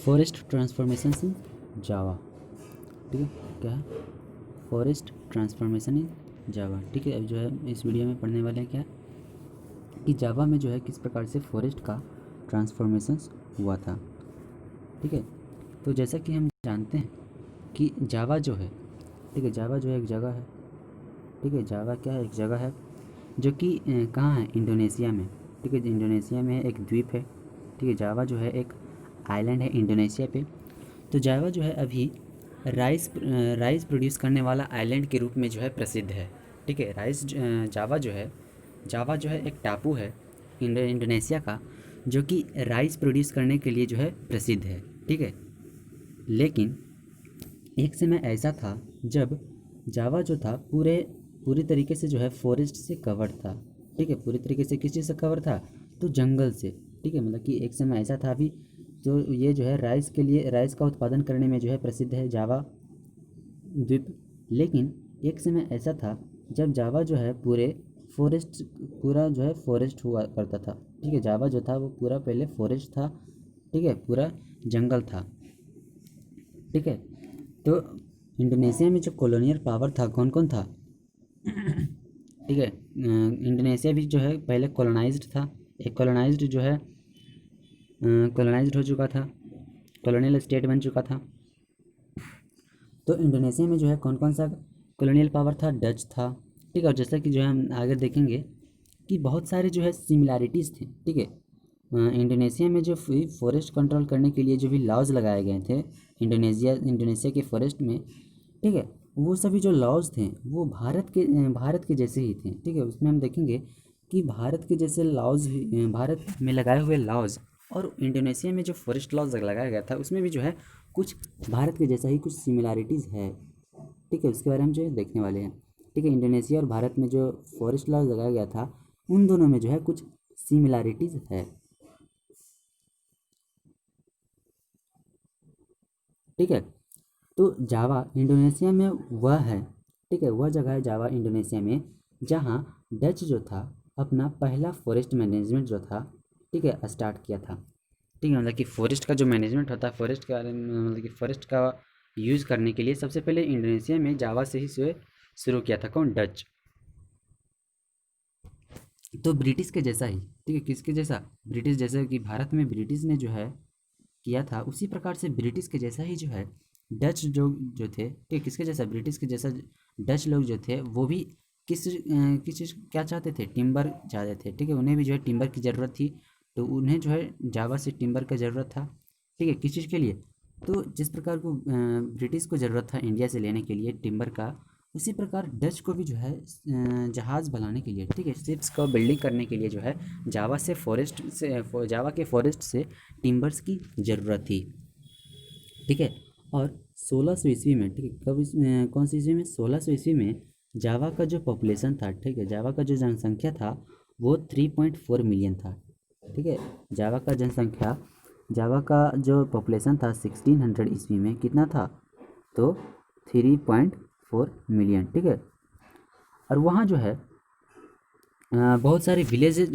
Forest transformation in जावा, ठीक है, क्या है, फॉरेस्ट ट्रांसफॉर्मेशन इन जावा, ठीक है। अब जो है इस वीडियो में पढ़ने वाले हैं क्या कि जावा में जो है किस प्रकार से फॉरेस्ट का ट्रांसफॉर्मेशंस हुआ था, ठीक है। तो जैसा कि हम जानते हैं कि जावा जो है, ठीक है, जावा जो है एक जगह है, ठीक है, जावा क्या है, एक जगह है जो कि कहाँ है, इंडोनेशिया में, ठीक है, इंडोनेशिया में एक द्वीप है, ठीक है। जावा जो है एक आइलैंड है इंडोनेशिया पे। तो जावा जो है अभी राइस प्रोड्यूस करने वाला आइलैंड के रूप में जो है प्रसिद्ध है, ठीक है। जावा जो है एक टापू है इंडोनेशिया का, जो कि राइस प्रोड्यूस करने के लिए जो है प्रसिद्ध है, ठीक है। लेकिन एक समय ऐसा था जब जावा जो था पूरी तरीके से जो है फॉरेस्ट से कवर था, ठीक है। पूरी तरीके से किस चीज़ से कवर था, तो जंगल से, ठीक है। मतलब कि एक समय ऐसा था अभी तो ये जो है राइस का उत्पादन करने में जो है प्रसिद्ध है जावा द्वीप। लेकिन एक समय ऐसा था जब जावा जो है पूरा जो है फॉरेस्ट हुआ करता था, ठीक है। जावा जो था वो पूरा पहले फॉरेस्ट था, ठीक है, पूरा जंगल था, ठीक है। तो इंडोनेशिया में जो कॉलोनियल पावर था कौन कौन था, ठीक है। इंडोनेशिया भी जो है पहले कॉलोनाइज्ड था, एक कॉलोनाइज्ड जो है कॉलोनाइज्ड हो चुका था, कॉलोनियल स्टेट बन चुका था। तो इंडोनेशिया में जो है कौन कौन सा कॉलोनियल पावर था, डच था, ठीक है। और जैसा कि जो है हम आगे देखेंगे कि बहुत सारे जो है सिमिलैरिटीज़ थे, ठीक है। इंडोनेशिया में जो फॉरेस्ट कंट्रोल करने के लिए जो भी लॉज लगाए गए थे इंडोनेशिया के फॉरेस्ट में, ठीक है, वो सभी जो लॉज थे वो भारत के जैसे ही थे, ठीक है। उसमें हम देखेंगे कि भारत के जैसे लॉज, भारत में लगाए हुए लॉज और इंडोनेशिया में जो फॉरेस्ट लॉज लगाया गया था उसमें भी जो है कुछ भारत के जैसा ही कुछ सिमिलैरिटीज़ है, ठीक है। उसके बारे में हम जो है देखने वाले हैं, ठीक है। इंडोनेशिया और भारत में जो फॉरेस्ट लॉज लगाया गया था उन दोनों में जो है कुछ सिमिलैरिटीज़ है, ठीक है। तो जावा इंडोनेशिया में वह है, ठीक है, वह जगह है जावा इंडोनेशिया में जहाँ डच जो था अपना पहला फॉरेस्ट मैनेजमेंट जो था, ठीक है, स्टार्ट किया था, ठीक है। मतलब कि फॉरेस्ट का जो मैनेजमेंट होता है, फॉरेस्ट के बारे में, मतलब कि फॉरेस्ट का यूज़ करने के लिए सबसे पहले इंडोनेशिया में जावा से ही शुरू किया था, कौन, डच। तो ब्रिटिश के जैसा ही, ठीक है, किसके जैसा, ब्रिटिश जैसा कि भारत में ब्रिटिश ने जो है किया था उसी प्रकार से ब्रिटिश के जैसा ही जो है डच जो थे, ठीक है, किसके जैसा, ब्रिटिश के जैसा डच लोग जो थे वो भी किस चीज़ क्या चाहते थे, टिम्बर चाहते थे, ठीक है। उन्हें भी जो है टिम्बर की ज़रूरत थी, तो उन्हें जो है जावा से टिम्बर का ज़रूरत था, ठीक है, किस चीज़ के लिए, तो जिस प्रकार को ब्रिटिश को ज़रूरत था इंडिया से लेने के लिए टिम्बर का, उसी प्रकार डच को भी जो है जहाज़ बनाने के लिए, ठीक है, शिप्स को बिल्डिंग करने के लिए जो है जावा के फॉरेस्ट से टिम्बर्स की ज़रूरत थी, ठीक है। और 1600 ईस्वी में, ठीक है, कौन सी ईस्वी में, 1600 ईस्वी में जावा का जो पॉपुलेशन था, ठीक है, जावा का जो जनसंख्या था वो 3.4 मिलियन था, ठीक है। जावा का जो पॉपुलेशन था 1600 ईस्वी में कितना था, तो 3.4 मिलियन, ठीक है। और वहाँ जो है बहुत सारे विलेजेज,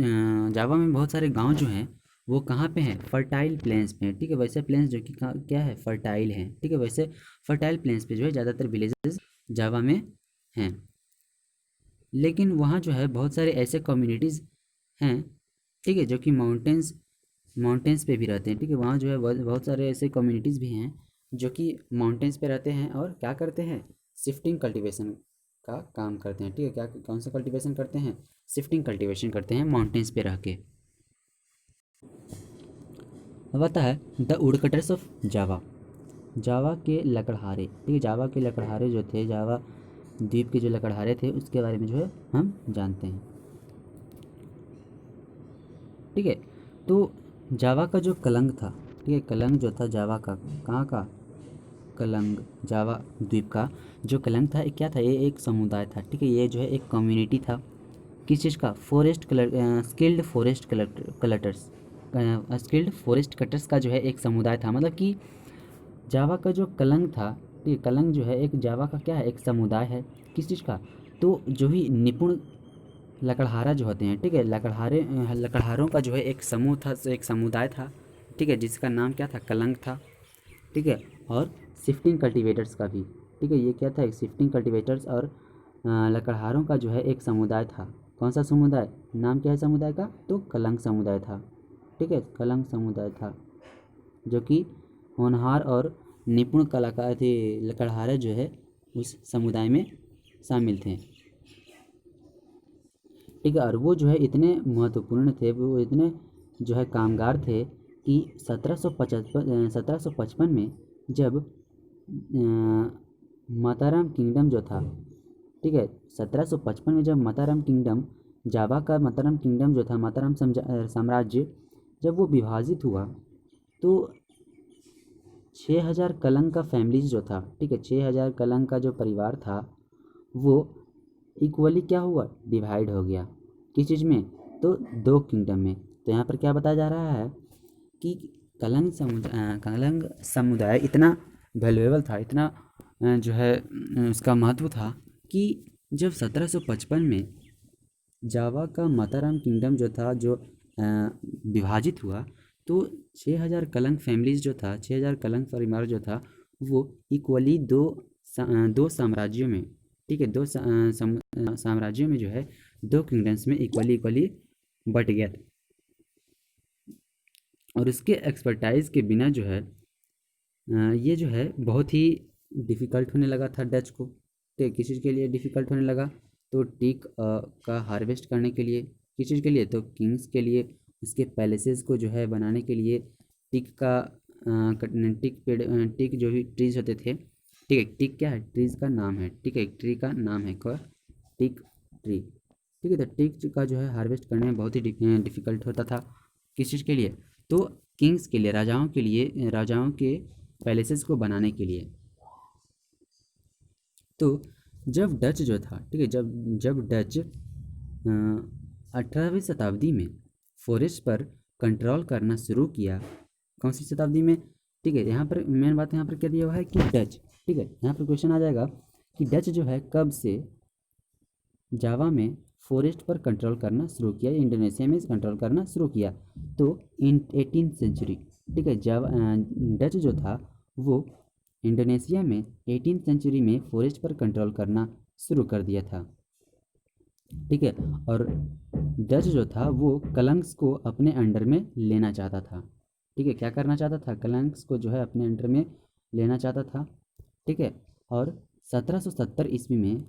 जावा में बहुत सारे गांव जो हैं वो कहाँ पे हैं, फर्टाइल प्लेन्स पे हैं, ठीक है। वैसे प्लेन्स जो कि क्या है, फर्टाइल हैं, ठीक है। वैसे फर्टाइल प्लेन्स पे जो है ज़्यादातर विलेजेस जावा में हैं। लेकिन वहाँ जो है बहुत सारे ऐसे कम्युनिटीज़ हैं, ठीक है, जो कि माउंटेन्स पे भी रहते हैं, ठीक है। वहाँ जो है बहुत सारे ऐसे कम्युनिटीज़ भी हैं जो कि माउंटेन्स पे रहते हैं और क्या करते हैं, शिफ्टिंग कल्टीवेशन का काम करते हैं, ठीक है। क्या कौन सा कल्टीवेशन करते हैं, शिफ्टिंग कल्टीवेशन करते हैं माउंटेन्स पे रह के। अब आता है द वुडकटर्स ऑफ जावा, जावा के लकड़हारे, ठीक है। जावा के लकड़हारे जो थे, जावा द्वीप के जो लकड़हारे थे उसके बारे में जो है हम जानते हैं, ठीक है। तो जावा का जो कलंग था, ठीक है, कलंग जो था जावा का, कहाँ का कलंग, जावा द्वीप का जो कलंग था, क्या था, ये एक समुदाय था, ठीक है। ये जो है एक कम्युनिटी था, किस चीज़ का, स्किल्ड फॉरेस्ट कटर्स का जो है एक समुदाय था। मतलब कि जावा का जो कलंग था, ठीक है, कलंग जो है एक जावा का क्या है, एक समुदाय है, किस चीज़ का, तो जो भी निपुण लकड़हारा जो होते हैं, ठीक है, लकड़हारों का जो है एक समूह था, एक समुदाय था, ठीक है, जिसका नाम क्या था, कलंग था। ठीक है, और शिफ्टिंग कल्टीवेटर्स का भी। ठीक है, ये क्या था, एक शिफ्टिंग कल्टीवेटर्स और लकड़हारों का जो है एक समुदाय था। कौन सा समुदाय, नाम क्या है समुदाय का, तो कलंग समुदाय था। ठीक है, कलंग समुदाय था, जो कि होनहार और निपुण कलाकार थे, लकड़हारे जो है उस समुदाय में शामिल थे। ठीक है, और वो जो है इतने महत्वपूर्ण थे, वो इतने जो है कामगार थे कि 1755 में जब माताराम किंगडम जो था, ठीक है, 1755 में जब माताराम किंगडम, जावा का माताराम किंगडम जो था, माताराम साम्राज्य जब वो विभाजित हुआ, तो 6000 कलंग का फैमिलीज जो था, ठीक है, 6000 कलंग का जो परिवार था, वो इक्वली क्या हुआ, डिवाइड हो गया। किस चीज़ में, तो दो किंगडम में। तो यहाँ पर क्या बताया जा रहा है कि कलंग समुदाय इतना वैल्यूएबल था, इतना जो है उसका महत्व था कि जब 1755 में जावा का माताराम किंगडम जो था, जो विभाजित हुआ, तो 6000 कलंग फैमिलीज जो था, 6000 कलंग परिवार जो था, वो इक्वली दो साम्राज्यों में, ठीक है, साम्राज्यों में जो है, दो किंगडम्स में इक्वली इक्वली बट गया था। और उसके एक्सपर्टाइज के बिना जो है ये जो है बहुत ही डिफ़िकल्ट होने लगा था डच को। ठीक, किस चीज़ के लिए डिफ़िकल्ट होने लगा, तो टीक का हार्वेस्ट करने के लिए। किस चीज़ के लिए, तो किंग्स के लिए, इसके पैलेसेस को जो है बनाने के लिए टीक का टीक पेड़, टीक जो भी ट्रीज होते थे, ठीक है, टीक क्या है, ट्रीज का नाम है, ठीक है, एक ट्री का नाम है क्या, टीक ट्री। ठीक है, तो टीक का जो है हार्वेस्ट करने में बहुत ही डिफ़िकल्ट होता था। किस चीज़ के लिए, तो किंग्स के लिए, राजाओं के लिए, राजाओं के पैलेसेस को बनाने के लिए। तो जब डच जो था, ठीक है, जब जब डच 18वीं शताब्दी में फॉरेस्ट पर कंट्रोल करना शुरू किया, कौन सी शताब्दी में, ठीक है, यहाँ पर मेन बात यहाँ पर क्या दिया हुआ है कि डच, ठीक है, यहाँ पर क्वेश्चन आ जाएगा कि डच जो है कब से जावा में फॉरेस्ट पर कंट्रोल करना शुरू किया, इंडोनेशिया में कंट्रोल करना शुरू किया, तो इन 18th सेंचुरी। ठीक है, जावा डच जो था वो इंडोनेशिया में 18th सेंचुरी में फॉरेस्ट पर कंट्रोल करना शुरू कर दिया था। ठीक है, और डच जो था वो कलंग्स को अपने अंडर में लेना चाहता था। ठीक है, क्या करना चाहता था, कलंग्स को जो है अपने अंडर में लेना चाहता था। ठीक है, और 1770 ईस्वी में,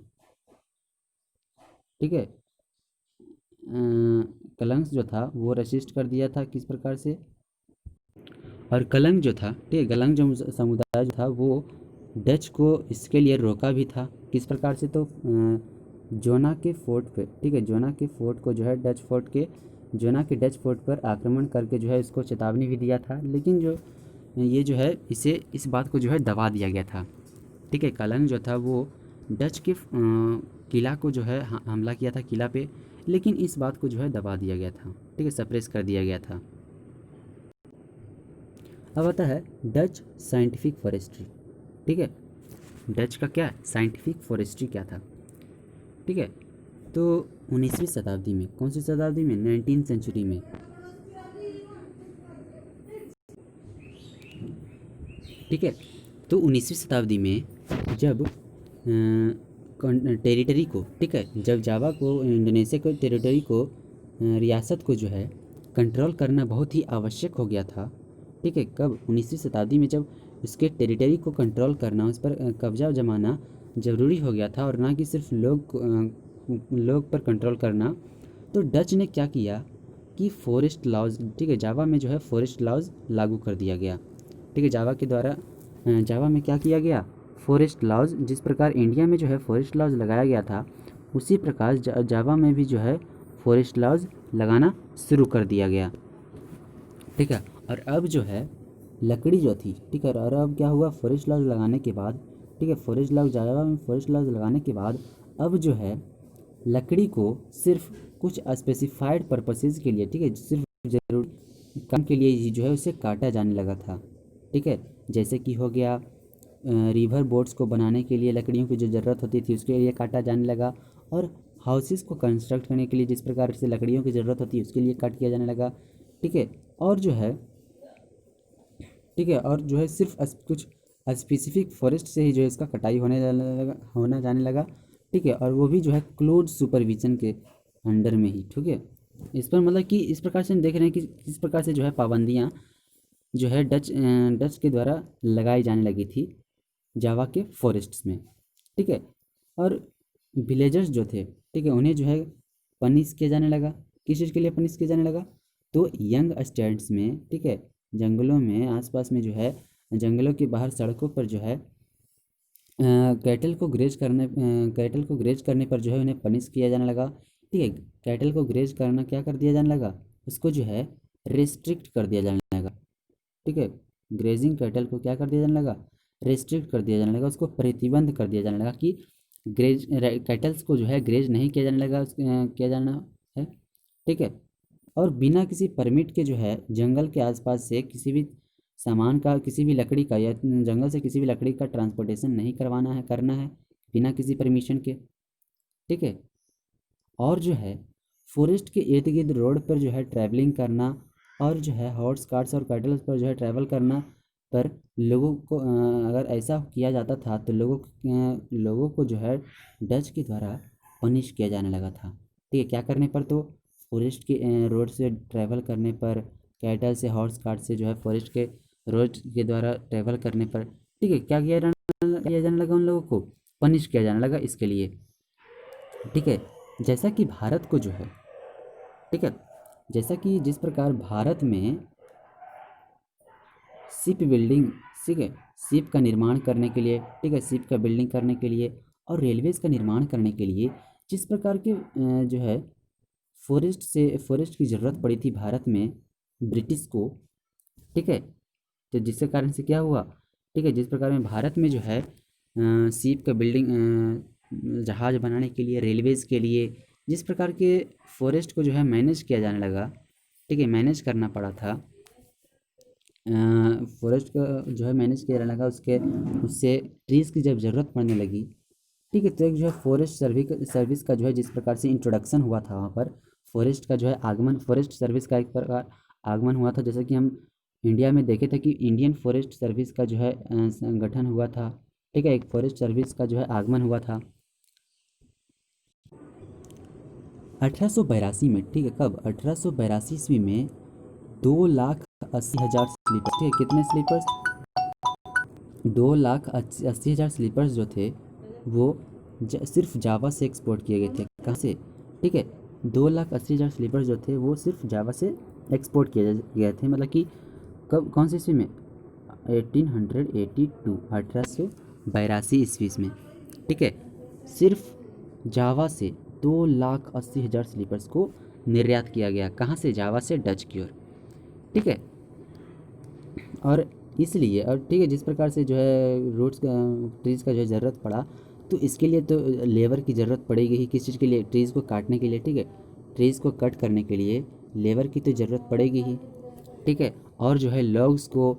ठीक है, कलंग्स जो था वो रजिस्ट कर दिया था, किस प्रकार से, और कलंग जो था, ठीक है, कलंग जो समुदाय जो था वो डच को इसके लिए रोका भी था, किस प्रकार से, तो जोना के फोर्ट पे, ठीक है, जोना के फोर्ट को जो है जोना के डच फोर्ट पर आक्रमण करके जो है इसको चेतावनी भी दिया था, लेकिन जो ये जो है इस बात को जो है दबा दिया गया था। ठीक है, कलंग जो था वो डच के किला को जो है हमला किया था किला पे, लेकिन इस बात को जो है दबा दिया गया था, ठीक है, सप्रेस कर दिया गया था। अब आता है डच साइंटिफिक फॉरेस्ट्री। ठीक है, डच का क्या साइंटिफिक फॉरेस्ट्री क्या था, ठीक है, तो 19वीं शताब्दी में, कौन सी शताब्दी में, 19th सेंचुरी में, ठीक है, तो 19वीं शताब्दी में जब टेरिटरी को, ठीक है, जब जावा को, इंडोनेशिया को टेरिटरी को, रियासत को जो है कंट्रोल करना बहुत ही आवश्यक हो गया था। ठीक है, कब, 19वीं शताब्दी में जब उसके टेरिटरी को कंट्रोल करना, उस पर कब्जा जमाना ज़रूरी हो गया था, और ना कि सिर्फ लोग पर कंट्रोल करना, तो डच ने क्या किया कि फॉरेस्ट लॉज, ठीक है, जावा में जो है फॉरेस्ट लॉज लागू कर दिया गया। ठीक है, जावा के द्वारा जावा में क्या किया गया, फॉरेस्ट लॉज, जिस प्रकार इंडिया में जो है फॉरेस्ट लॉज लगाया गया था, उसी प्रकार जावा में भी जो है फॉरेस्ट लॉज लगाना शुरू कर दिया गया। ठीक है, और अब जो है लकड़ी जो थी, ठीक है, और अब क्या हुआ, फॉरेस्ट लॉज लगाने के बाद, ठीक है, फॉरेस्ट लॉज, जावा में फॉरेस्ट लॉज लगाने के बाद अब जो है लकड़ी को सिर्फ कुछ स्पेसिफाइड पर्पसेस के लिए, ठीक है, सिर्फ जरूरी काम के लिए ही जो है उसे काटा जाने लगा था। ठीक है, जैसे कि हो गया रिवर बोट्स को बनाने के लिए लकड़ियों की जो ज़रूरत होती थी उसके लिए काटा जाने लगा, और हाउसेस को कंस्ट्रक्ट करने के लिए जिस प्रकार से लकड़ियों की ज़रूरत होती है उसके लिए काट किया जाने लगा। ठीक है, और जो है ठीक है, और जो है सिर्फ कुछ स्पेसिफिक फॉरेस्ट से ही जो है इसका कटाई होना जाने लगा। ठीक है, और वो भी जो है क्लोज सुपरविजन के अंडर में ही। ठीक है, इस पर मतलब कि इस प्रकार से हम देख रहे हैं कि किस प्रकार से जो है पाबंदियाँ जो है डच के द्वारा लगाई जाने लगी थी जावा के फॉरेस्ट्स में। ठीक है, और विलेजर्स जो थे, ठीक है, उन्हें जो है पनिश किया जाने लगा। किस चीज़ के लिए पनिश किया जाने लगा? तो यंग स्टेट्स में, ठीक है, जंगलों में आसपास में जो है, जंगलों के बाहर सड़कों पर जो है कैटल को ग्रेज करने पर जो है उन्हें पनिश किया जाने लगा। ठीक है, कैटल को ग्रेज करना क्या कर दिया जाने लगा? उसको जो है रिस्ट्रिक्ट कर दिया जाने लगा। ठीक है, ग्रेजिंग कैटल को क्या कर दिया जाने लगा? रेस्ट्रिक्ट कर दिया जाने लगा, उसको प्रतिबंध कर दिया जाने लगा कि कैटल्स को जो है ग्रेज नहीं किया जाने लगा, किया जाना है। ठीक है, और बिना किसी परमिट के जो है जंगल के आसपास से किसी भी सामान का, किसी भी लकड़ी का, या जंगल से किसी भी लकड़ी का ट्रांसपोर्टेशन नहीं करना है बिना किसी परमिशन के। ठीक है, और जो है फॉरेस्ट के इर्द गिर्द रोड पर जो है ट्रैवलिंग करना, और जो है हॉर्स कार्ट्स और कैटल्स पर जो है ट्रैवल करना पर लोगों को अगर ऐसा किया जाता था तो लोगों को जो है डच के द्वारा पनिश किया जाने लगा था। ठीक है, क्या करने पर? तो फॉरेस्ट के रोड से ट्रैवल करने पर, कैटल से, हॉर्स कार्ट से जो है फॉरेस्ट के रोड के द्वारा ट्रैवल करने पर, ठीक है, क्या किया जाने लगा? उन लोगों को पनिश किया जाने लगा इसके लिए। ठीक है, जैसा कि भारत को जो है, ठीक है, जैसा कि जिस प्रकार भारत में शिप बिल्डिंग, ठीक है, शिप का निर्माण करने के लिए, ठीक है, शिप का बिल्डिंग करने के लिए और रेलवेज़ का निर्माण करने के लिए जिस प्रकार के जो है फॉरेस्ट की ज़रूरत पड़ी थी भारत में ब्रिटिश को। ठीक है, तो जिसके कारण से क्या हुआ? ठीक है, जिस प्रकार में भारत में जो है शिप का बिल्डिंग, जहाज़ बनाने के लिए, रेलवेज़ के लिए जिस प्रकार के फॉरेस्ट को जो है मैनेज किया जाने लगा, ठीक है, मैनेज करना पड़ा था, फॉरेस्ट का जो है मैनेज किया जाने लगा, उससे ट्रीज़ की जब ज़रूरत पड़ने लगी, ठीक है, तो एक जो है फॉरेस्ट सर्विस का जो है जिस प्रकार से इंट्रोडक्शन हुआ था वहाँ पर, फॉरेस्ट का जो है आगमन, फॉरेस्ट सर्विस का एक प्रकार आगमन हुआ था। जैसे कि हम इंडिया में देखे थे कि इंडियन फॉरेस्ट सर्विस का जो है गठन हुआ था। ठीक है, एक फॉरेस्ट सर्विस का जो है आगमन हुआ था 1882 में। ठीक है, कब? 1882 ईस्वी में 2,80,000 स्लीपर्स। ठीक है, कितने स्लीपर्स? 2,80,000 स्लीपर्स जो थे वो सिर्फ जावा से एक्सपोर्ट किए गए थे। कहाँ से? ठीक है, 2,80,000 स्लीपर्स जो थे वो सिर्फ जावा से एक्सपोर्ट किए गए थे। मतलब कि कब, कौन सी ईस्वी में? 1882, 1882 ईस्वी में। ठीक है, सिर्फ जावा से 2,80,000 स्लीपर्स को निर्यात किया गया। कहाँ से? जावा से डच की ओर। ठीक है, और इसलिए, और ठीक है, जिस प्रकार से जो है रूट्स का, ट्रीज़ का जो है ज़रूरत पड़ा, तो इसके लिए तो लेबर की ज़रूरत पड़ेगी ही। किस चीज़ के लिए? ट्रीज़ को काटने के लिए। ठीक है, ट्रीज़ को कट करने के लिए लेबर की तो ज़रूरत पड़ेगी ही। ठीक है, और जो है लॉग्स को,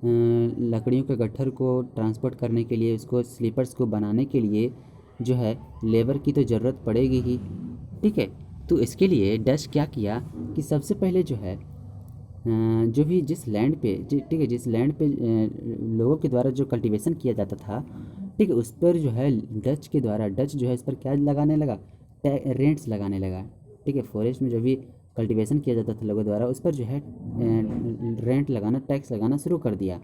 लकड़ियों के गट्ठर को ट्रांसपोर्ट करने के लिए, उसको स्लीपर्स को बनाने के लिए जो है लेबर की तो ज़रूरत पड़ेगी ही। ठीक है, तो इसके लिए डच क्या किया कि सबसे पहले जो है जो भी जिस लैंड पे, ठीक है, जिस लैंड पे लोगों के द्वारा जो कल्टीवेशन किया जाता था, ठीक है, उस पर जो है डच जो है इस पर क्या लगाने लगा? रेंट्स लगाने लगा। ठीक है, फॉरेस्ट में जो भी कल्टीवेशन किया जाता था लोगों द्वारा उस पर जो है रेंट लगाना, टैक्स लगाना शुरू कर दिया।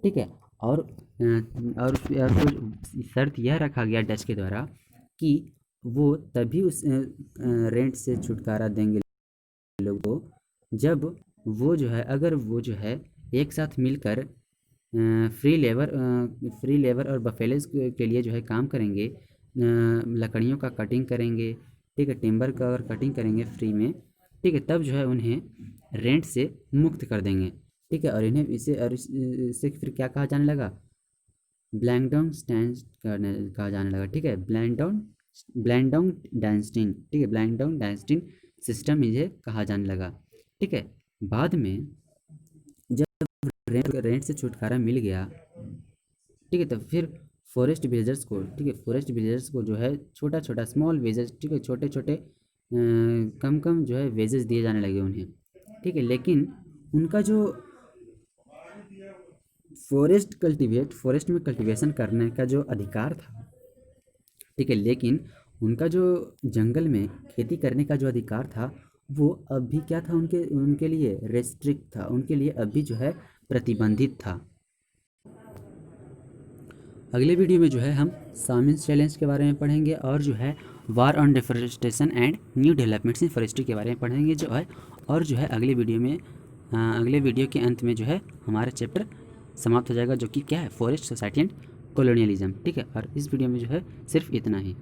ठीक है, और तो शर्त यह रखा गया डच के द्वारा कि वो तभी उस रेंट से छुटकारा देंगे लोगों को जब वो जो है, अगर वो जो है एक साथ मिलकर फ्री लेबर और बफेलोज के लिए जो है काम करेंगे, लकड़ियों का कटिंग करेंगे, ठीक है, टिम्बर का अगर कटिंग करेंगे फ्री में, ठीक है, तब जो है उन्हें रेंट से मुक्त कर देंगे। ठीक है, और इन्हें इससे फिर क्या कहा जाने लगा? ब्लैंकडाउन स्टैंड कहा जाने लगा। ठीक है, ब्लैंकडाउन डाइनेस्टीन, ठीक है, ब्लैंकडाउन डाइनेस्टीन सिस्टम इसे कहा जाने लगा। ठीक है, बाद में जब रेंट से छुटकारा मिल गया, ठीक है, तो फिर फॉरेस्ट विलेजर्स को, ठीक है, फॉरेस्ट विलेजर्स को जो है छोटा छोटा स्मॉल वेजेस, ठीक है, छोटे छोटे कम कम जो है वेजेस दिए जाने लगे उन्हें। ठीक है, लेकिन उनका जो फॉरेस्ट में कल्टीवेशन करने का जो अधिकार था, ठीक है, लेकिन उनका जो जंगल में खेती करने का जो अधिकार था वो अब भी क्या था, उनके उनके लिए रेस्ट्रिक्ट था, उनके लिए अब भी जो है प्रतिबंधित था। अगले वीडियो में जो है हम साइमन्स चैलेंज के बारे में पढ़ेंगे और जो है war on deforestation and new developments in forestry के बारे में पढ़ेंगे जो है। और जो है अगले वीडियो में अगले वीडियो के अंत में जो है हमारा चैप्टर समाप्त हो जाएगा, जो कि क्या है, फॉरेस्ट सोसाइटी एंड कॉलोनियलिज्म, ठीक है। और इस वीडियो में जो है सिर्फ इतना ही।